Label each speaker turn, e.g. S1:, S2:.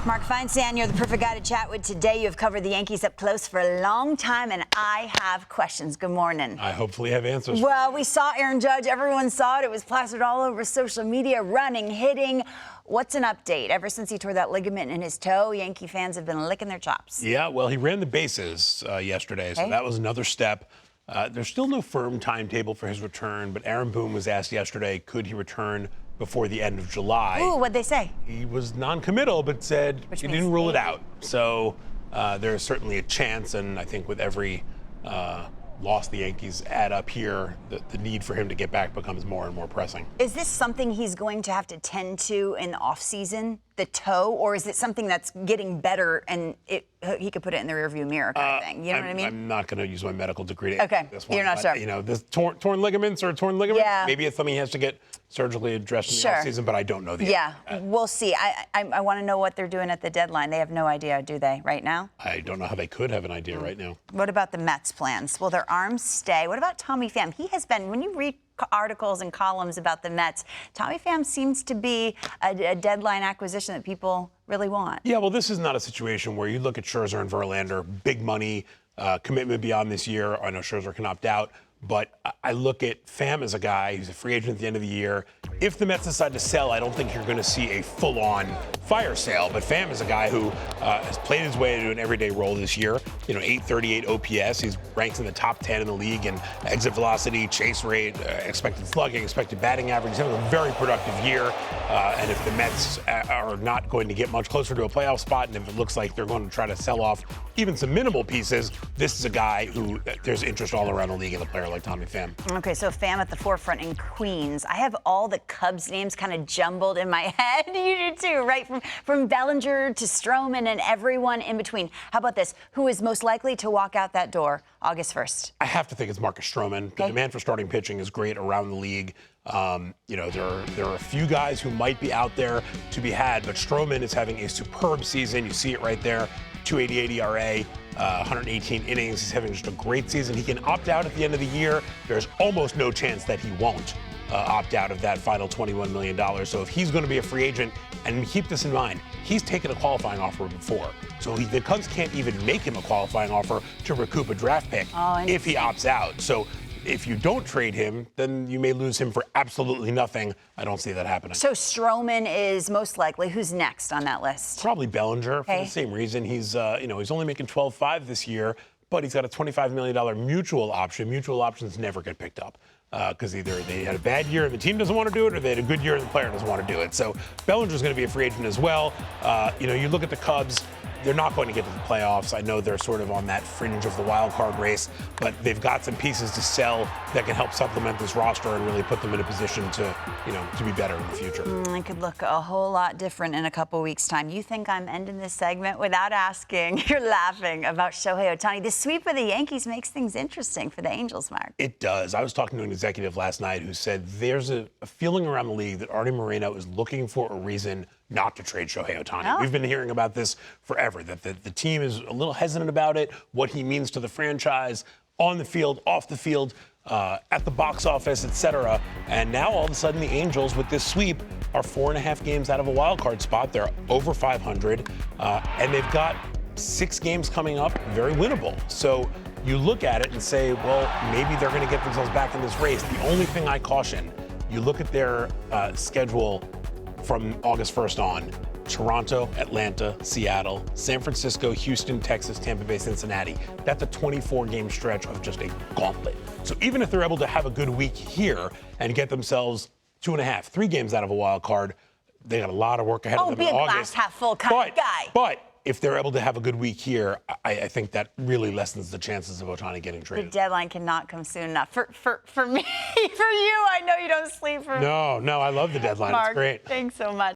S1: Marc Feinsand, you're the perfect guy to chat with today. You've covered the Yankees up close for a long time, and I have questions. Good morning.
S2: I hopefully have answers.
S1: Well, we saw Aaron Judge. Everyone saw it. It was plastered all over social media, running, hitting. What's an update? Ever since he tore that ligament in his toe, Yankee fans have been licking their chops.
S2: Yeah, well, he ran the bases yesterday, so that was another step. There's still no firm timetable for his return, but Aaron Boone was asked yesterday, could he return before the end of July?
S1: Ooh, what'd they say?
S2: He was non-committal, but said he didn't rule it out. So there's certainly a chance, and I think with every loss the Yankees add up here, the need for him to get back becomes more and more pressing.
S1: Is this something he's going to have to tend to in the offseason, the toe, or is it something that's getting better and he could put it in the rearview mirror kind of thing? You know what I mean?
S2: I'm not going to use my medical degree to
S1: okay,
S2: this one.
S1: You're not sure.
S2: You know, this torn ligaments or torn ligaments,
S1: yeah.
S2: Maybe it's something he has to get surgically addressed in the offseason, but I don't know the answer.
S1: We'll see. I want to know what they're doing at the deadline. They have no idea, do they, right now?
S2: I don't know how they could have an idea right now.
S1: What about the Mets' plans? Will their arms stay? What about Tommy Pham? He has been, when you read articles and columns about the Mets, Tommy Pham seems to be a deadline acquisition that people really want.
S2: Yeah, well, this is not a situation where you look at Scherzer and Verlander, big money, commitment beyond this year. I know Scherzer can opt out, but I look at Pham as a guy who's a free agent at the end of the year. If the Mets decide to sell, I don't think you're going to see a full-on fire sale. But Pham is a guy who has played his way into an everyday role this year. You know, 838 OPS. He's ranked in the top 10 in the league in exit velocity, chase rate, expected slugging, expected batting average. He's having a very productive year. And if the Mets are not going to get much closer to a playoff spot, and if it looks like they're going to try to sell off even some minimal pieces, this is a guy who there's interest all around the league in a player like Tommy Pham.
S1: Okay, so Pham at the forefront in Queens. I have all the Cubs names kind of jumbled in my head. You do too, right? From Bellinger to Stroman and everyone in between. How about this? Who is most likely to walk out that door August 1st?
S2: I have to think it's Marcus Stroman. The demand for starting pitching is great around the league. You know, there are a few guys who might be out there to be had, but Stroman is having a superb season. You see it right there. 2.88 ERA, 118 innings. He's having just a great season. He can opt out at the end of the year. There's almost no chance that he won't opt out of that final $21 million. So if he's going to be a free agent, and keep this in mind, he's taken a qualifying offer before. So the Cubs can't even make him a qualifying offer to recoup a draft pick if he opts out. So if you don't trade him, then you may lose him for absolutely nothing. I don't see that happening.
S1: So Stroman is most likely. Who's next on that list?
S2: Probably Bellinger for the same reason. He's, he's only making $12.5 this year, but he's got a $25 million mutual option. Mutual options never get picked up because either they had a bad year and the team doesn't want to do it, or they had a good year and the player doesn't want to do it. So Bellinger's going to be a free agent as well. You look at the Cubs. They're not going to get to the playoffs. I know they're sort of on that fringe of the wild card race, but they've got some pieces to sell that can help supplement this roster and really put them in a position to, to be better in the future.
S1: It could look a whole lot different in a couple weeks' time. You think I'm ending this segment without asking? You're laughing about Shohei Ohtani. The sweep of the Yankees makes things interesting for the Angels, Mark.
S2: It does. I was talking to an executive last night who said there's a feeling around the league that Artie Moreno is looking for a reason not to trade Shohei Ohtani. We've been hearing about this forever, that the team is a little hesitant about it, what he means to the franchise, on the field, off the field, at the box office, etc. And now all of a sudden the Angels with this sweep are 4.5 games out of a wild card spot. They're over 500, and they've got 6 games coming up, very winnable. So you look at it and say, well, maybe they're going to get themselves back in this race. The only thing I caution, you look at their schedule from August 1st on: Toronto, Atlanta, Seattle, San Francisco, Houston, Texas, Tampa Bay, Cincinnati. That's a 24-game stretch of just a gauntlet. So even if they're able to have a good week here and get themselves 2.5, 3 games out of a wild card, they got a lot of work ahead of them in August.
S1: Be a glass half full kind of guy.
S2: But if they're able to have a good week here, I think that really lessens the chances of Ohtani getting traded.
S1: The deadline cannot come soon enough. For me, for you, I know you don't sleep.
S2: No, I love the deadline.
S1: Mark,
S2: it's great.
S1: Thanks so much.